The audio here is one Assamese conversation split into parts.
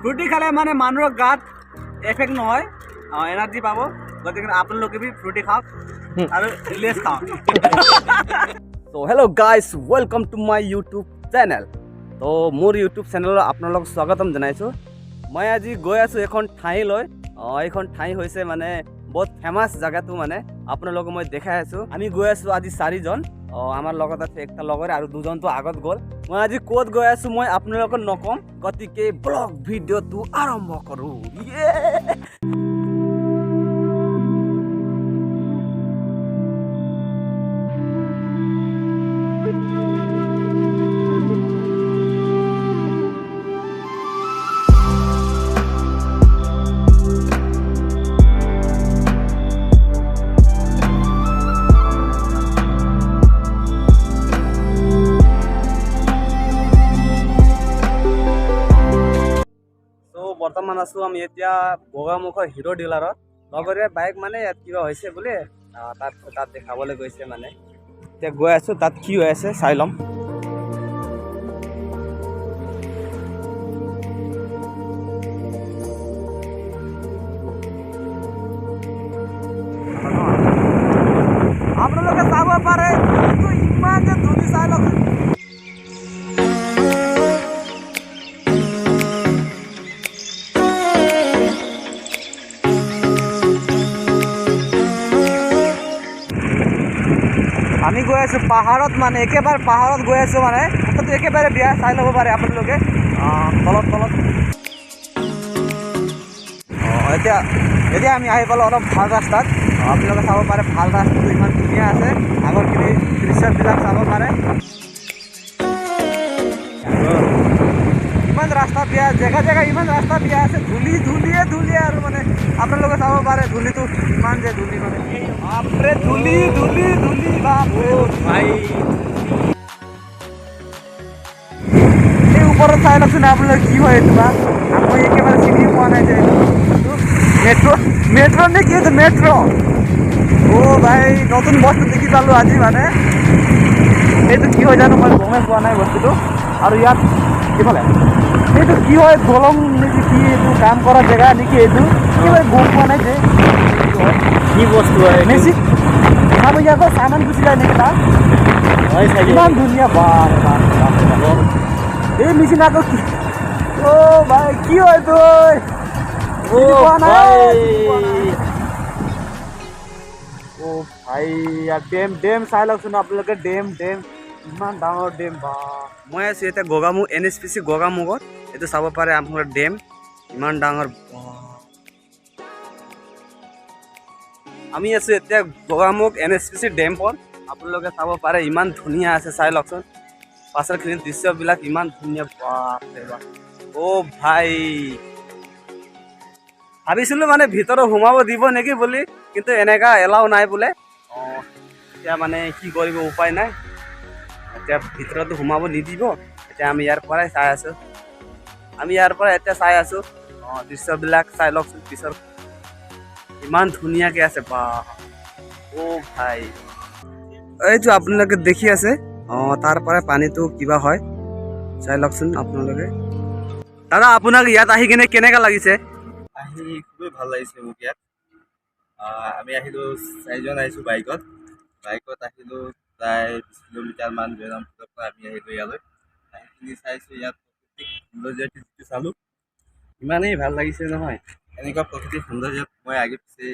ফ্ৰুটি খালে মানে মানুহৰ গাত এফেক্ট নহয়, এনাৰ্জি পাব। গতিকে আপোনালোকে বি ফ্ৰুটি খাওক আৰু লেছ খাওক। তো hello' guys, welcome to my YouTube channel. তো মোৰ ইউটিউব চেনেলত আপোনালোকক স্বাগতম জনাইছোঁ। মই আজি গৈ আছোঁ এখন ঠাইলৈ। এইখন ঠাই হৈছে মানে বহুত ফেমাছ জেগাটো, মানে আপোনালোকক মই দেখাই আছোঁ। আমি গৈ আছোঁ আজি 4জন। আমাৰ লগত আছে একটা লগৰে আৰু দুজনটো আগত গ'ল। মই আজি ক'ত গৈ আছোঁ মই আপোনালোকক নকম, গতিকে ব্লগ ভিডিঅ'টো আৰম্ভ কৰোঁ। বৰ্তমান আছোঁ আমি এতিয়া বগামুখৰ হিৰো ডিলাৰত। লগৰে বাইক মানে ইয়াত কিবা হৈছে বোলে, তাত দেখাবলৈ গৈছে। মানে এতিয়া গৈ আছোঁ, তাত কি হৈ আছে চাই ল'ম। আপোনালোকে চাব পাৰে ইমান যে ধুলি, চাই লওক। আমি গৈ আছোঁ পাহাৰত, মানে একেবাৰে পাহাৰত গৈ আছোঁ। মানে ৰাস্তাটো একেবাৰে বেয়া, চাই ল'ব পাৰে আপোনালোকে তলত। এতিয়া আমি আহি পালোঁ অলপ ভাল ৰাস্তাত। আপোনালোকে চাব পাৰে ভাল ৰাস্তাটো ইমান ধুনীয়া আছে। আগৰখিনি দৃশ্যবিলাক চাব পাৰে। ইমান ৰাস্তা বেয়া, জেগা ইমান ৰাস্তা বেয়া আছে, ধূলিয়ে আৰু মানে আপোনালোকে চাব পাৰে ধূলিটো ইমান যে ধূলি, মানে বাপৰে ধূলি বাপৰে ভাই। এই ওপৰত চাই লওকচোন আপোনালোকে কি হয় এইটো বা। মই একেবাৰে চিনি পোৱা নাই যে মেট্ৰ' নে কি এইটো মেট্ৰ'। ভাই নতুন বস্তু দেখি পালোঁ আজি। মানে এইটো কি হয় জানো, মই গমেই পোৱা নাই বস্তুটো। আৰু ইয়াত ইফালে এইটো কি হয়, দলং নেকি কি, এইটো কাম কৰা জেগা নেকি, এইটো কি হয় গম পোৱা নাই যে কি বস্তু হয়। মেচিন চাব আকৌ চামান গুচি যায় নেকি তাত। ইমান ধুনীয়া এই মেচিন আকৌ কি। ভাই কি হয় তই ভাই, ডেম চাই লওকচোন আপোনালোকে। ডেম ইমান ডাঙৰ ডেম বা। মই আছোঁ এতিয়া গগামুখ NSPC গগামুখত। এইটো চাব পাৰে আপোনাৰ ডেম ইমান ডাঙৰ। আমি আছোঁ এতিয়া গগামুখ NSPC ডেমত। আপোনালোকে চাব পাৰে ইমান ধুনীয়া আছে, চাই লওকচোন পাছৰখিনি দৃশ্যবিলাক ইমান ধুনীয়া। ভাই ভাবিছিলোঁ মানে ভিতৰত সোমাব দিব নেকি বুলি, কিন্তু এনেকা এলাও নাই বোলে। এতিয়া মানে কি কৰিব, উপায় নাই। এতিয়া ভিতৰতো সোমাব নিদিব। এতিয়া আমি ইয়াৰ পৰাই চাই আছোঁ। এতিয়া চাই আছোঁ দৃশ্যবিলাক চাই লওকচোন। পিছৰ ইমান ধুনীয়াকৈ আছে বা। ভাই এইটো আপোনালোকে দেখি আছে, তাৰ পৰা পানীটো কিবা হয়, চাই লওকচোন আপোনালোকে। দাদা আপোনাক ইয়াত আহি কিনে কেনেকা লাগিছে? আহি খুবেই ভাল লাগিছে মোক ইয়াত। আমি আহিলোঁ 4জন আহিছোঁ বাইকত আহিলোঁ প্ৰায় 20 কিলোমিটাৰ মান জয়ৰামপুৰৰ পৰা আমি আহিলোঁ ইয়ালৈ। আহিখিনি চাইছোঁ, ইয়াত প্ৰাকৃতিক সৌন্দৰ্যটো যিটো চালোঁ, ইমানেই ভাল লাগিছে নহয়। এনেকুৱা প্ৰাকৃতিক সৌন্দৰ্যত মই আগে পিছে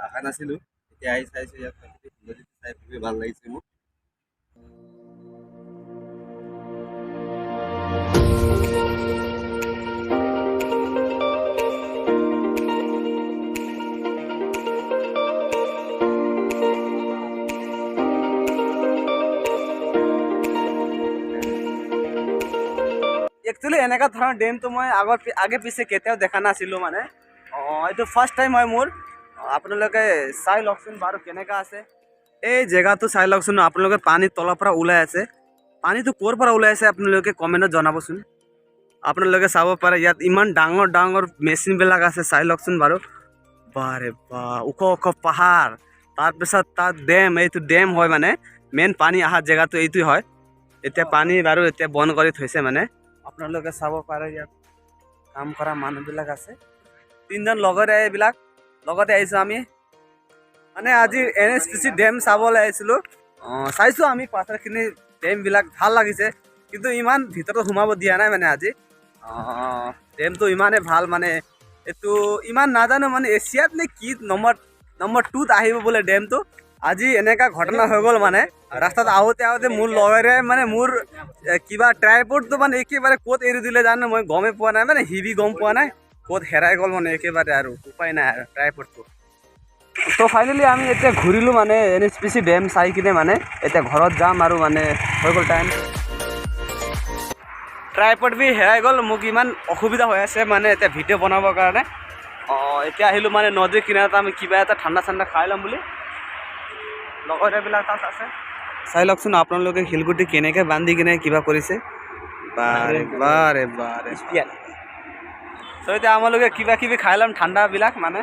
অহা নাছিলোঁ। এতিয়া আহি চাইছোঁ, ইয়াত প্ৰাকৃতিক সৌন্দৰ্যটো চাই খুবেই ভাল লাগিছে মোক। একচুৱেলি এনেকুৱা ধৰণৰ ডেমটো মই আগে পিছে কেতিয়াও দেখা নাছিলোঁ। মানে এইটো ফাৰ্ষ্ট টাইম হয় মোৰ। আপোনালোকে চাই লওকচোন বাৰু কেনেকুৱা আছে এই জেগাটো, চাই লওকচোন আপোনালোকে। পানীৰ তলৰ পৰা ওলাই আছে, পানীটো ক'ৰ পৰা ওলাই আছে আপোনালোকে কমেণ্টত জনাবচোন। আপোনালোকে চাব পাৰে ইয়াত ইমান ডাঙৰ মেচিনবিলাক আছে, চাই লওকচোন বাৰু। বাৰে ওখ পাহাৰ, তাৰপিছত তাত ডেম। এইটো ডেম হয়, মানে মেইন পানী অহা জেগাটো এইটোৱে হয়। এতিয়া পানী বাৰু এতিয়া বন্ধ কৰি থৈছে। মানে আপোনালোকে চাব পাৰে ইয়াত কাম কৰা মানুহবিলাক আছে। তিনিজন লগতে এইবিলাক লগতে আহিছোঁ আমি মানে আজি NHPC ডেম চাবলৈ আহিছিলোঁ। চাইছোঁ আমি পাথৰখিনি ডেমবিলাক ভাল লাগিছে, কিন্তু ইমান ভিতৰত সোমাব দিয়া নাই মানে আজি। ডেমটো ইমানেই ভাল মানে এইটো ইমান নাজানো মানে এছিয়াত নে কি নম্বৰ 2ত আহিব বোলে ডেমটো। আজি এনেকুৱা ঘটনা হৈ গ'ল মানে ৰাস্তাত আহোঁতে মোৰ লগৰে মানে মোৰ কিবা ট্ৰাইপডটো মানে একেবাৰে ক'ত এৰি দিলে জানো মই গমেই পোৱা নাই, মানে হিবি গম পোৱা নাই ক'ত হেৰাই গ'ল মানে একেবাৰে আৰু উপায় নাই আৰু ট্ৰাইপডটো। তো ফাইনেলি আমি এতিয়া ঘূৰিলোঁ মানে NHPC ডেম চাই কিনে মানে এতিয়া ঘৰত যাম আৰু মানে হৈ গ'ল টাইম। ট্ৰাইপড বি হেৰাই গ'ল, মোক ইমান অসুবিধা হৈ আছে মানে এতিয়া ভিডিঅ' বনাবৰ কাৰণে। এতিয়া আহিলোঁ মানে নদীৰ কিনাৰত আমি কিবা এটা ঠাণ্ডা খাই ল'ম বুলি। লগৰবিলাক তাত আছে, চাই লওকচোন আপোনালোকে শিলগুটি কেনেকৈ বান্ধি কিনে কিবা কৰিছে। বাৰে বাৰে বাৰে চ' এতিয়া আমালোকে কিবা কিবি খাই ল'ম ঠাণ্ডাবিলাক মানে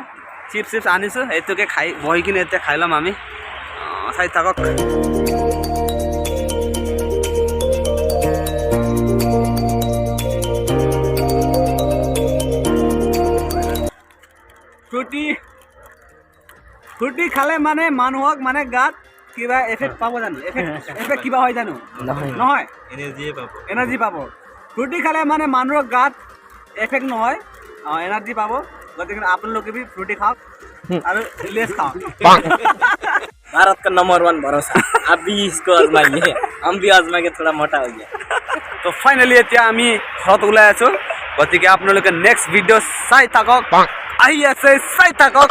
চিপছ আনিছোঁ, এইটোকে খাই বহি কিনে এতিয়া খাই ল'ম আমি। চাই থাকক। ফ্ৰুটি খালে মানে মানুহক মানে গাত কিবা এফেক্ট পাব জানো? এফেক্ট কিবা হয় জানো? নহয়, এনাৰ্জি পাব। ফ্ৰুটি খালে মানে মানুহৰ গাত এফেক্ট নহয়, এনাৰ্জি পাব। গতিকে আপোনালোকে भी फ्रूटी खाओ और लेस खाओ। भारत का नंबर 1 भरोसा, आप भी इसको आजमाइए, हम भी आजमा के थोड़ा मोटा हो गया। তো ফাইনেলি এতিয়া আমি ঘৰত ওলাই আছোঁ, গতিকে আপোনালোকে নেক্সট ভিডিঅ' চাই থাকক। আহি আছে চাই থাকক।